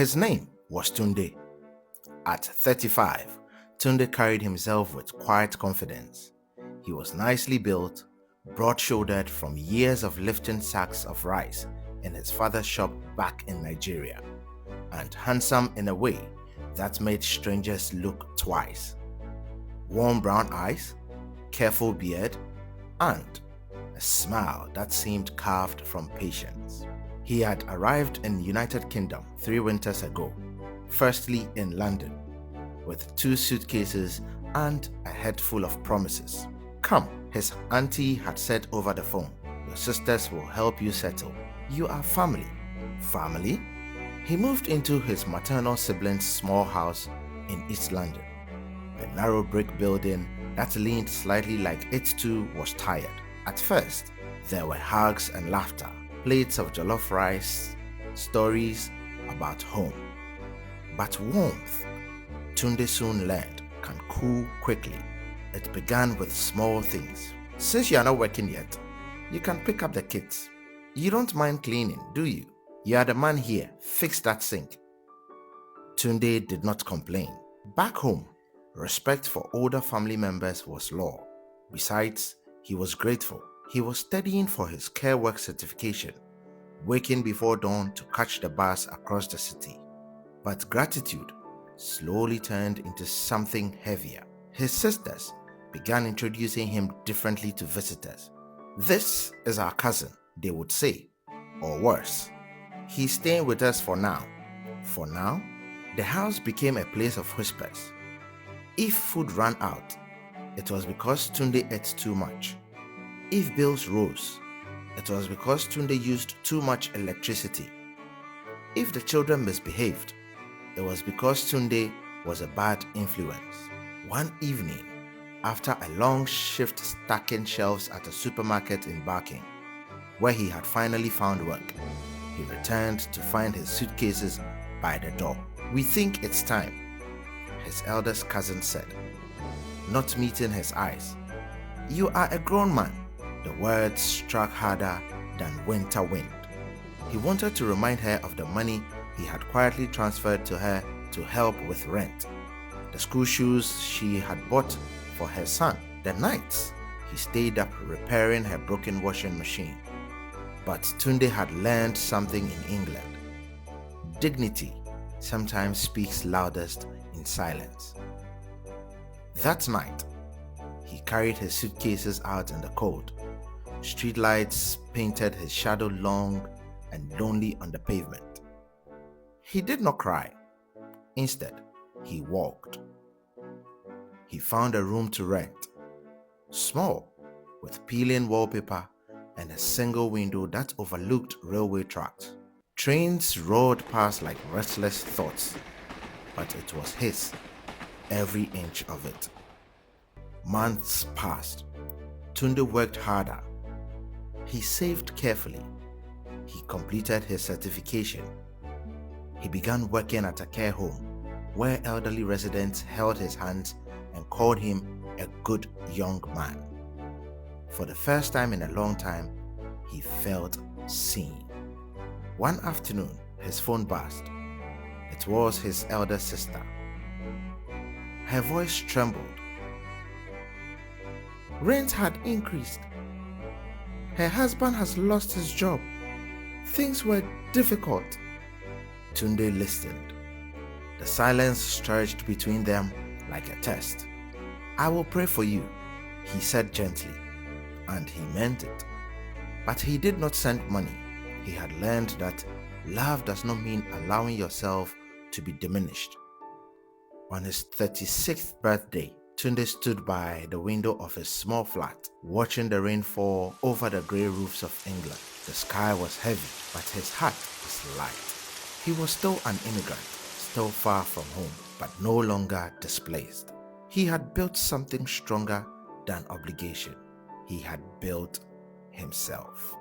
His name was Tunde. At 35, Tunde carried himself with quiet confidence. He was nicely built, broad-shouldered from years of lifting sacks of rice in his father's shop back in Nigeria, and handsome in a way that made strangers look twice. Warm brown eyes, careful beard, and a smile that seemed carved from patience. He had arrived in the United Kingdom 3 winters ago, firstly in London, with 2 suitcases and a head full of promises. Come, his auntie had said over the phone, your sisters will help you settle. You are family. Family? He moved into his maternal siblings' small house in East London, a narrow brick building that leaned slightly like it too was tired. At first, there were hugs and laughter, plates of jollof rice, stories about home. But warmth, Tunde soon learned, can cool quickly. It began with small things. Since you are not working yet, you can pick up the kids. You don't mind cleaning, do you? You are the man here, fix that sink. Tunde did not complain. Back home, respect for older family members was law. Besides, he was grateful. He was studying for his care work certification, waking before dawn to catch the bus across the city. But gratitude slowly turned into something heavier. His sisters began introducing him differently to visitors. This is our cousin, they would say, or worse. He's staying with us for now. For now, the house became a place of whispers. If food ran out, it was because Tunde ate too much. If bills rose, it was because Tunde used too much electricity. If the children misbehaved, it was because Tunde was a bad influence. One evening, after a long shift stacking shelves at a supermarket in Barking, where he had finally found work, he returned to find his suitcases by the door. We think it's time, his eldest cousin said, not meeting his eyes. You are a grown man. The words struck harder than winter wind. He wanted to remind her of the money he had quietly transferred to her to help with rent, the school shoes she had bought for her son, the nights he stayed up repairing her broken washing machine. But Tunde had learned something in England. Dignity sometimes speaks loudest in silence. That night, he carried his suitcases out in the cold. Streetlights painted his shadow long and lonely on the pavement. He did not cry. Instead, he walked. He found a room to rent, small, with peeling wallpaper and a single window that overlooked railway tracks. Trains roared past like restless thoughts, but it was his, every inch of it. Months passed. Tunde worked harder. He saved carefully. He completed his certification. He began working at a care home where elderly residents held his hands and called him a good young man. For the first time in a long time, he felt seen. One afternoon, his phone buzzed. It was his elder sister. Her voice trembled. Rent had increased. Her husband has lost his job. Things were difficult. Tunde listened. The silence stretched between them like a test. I will pray for you, he said gently, and he meant it. But he did not send money. He had learned that love does not mean allowing yourself to be diminished. On his 36th birthday, Tunde stood by the window of his small flat, watching the rain fall over the grey roofs of England. The sky was heavy, but his heart was light. He was still an immigrant, still far from home, but no longer displaced. He had built something stronger than obligation. He had built himself.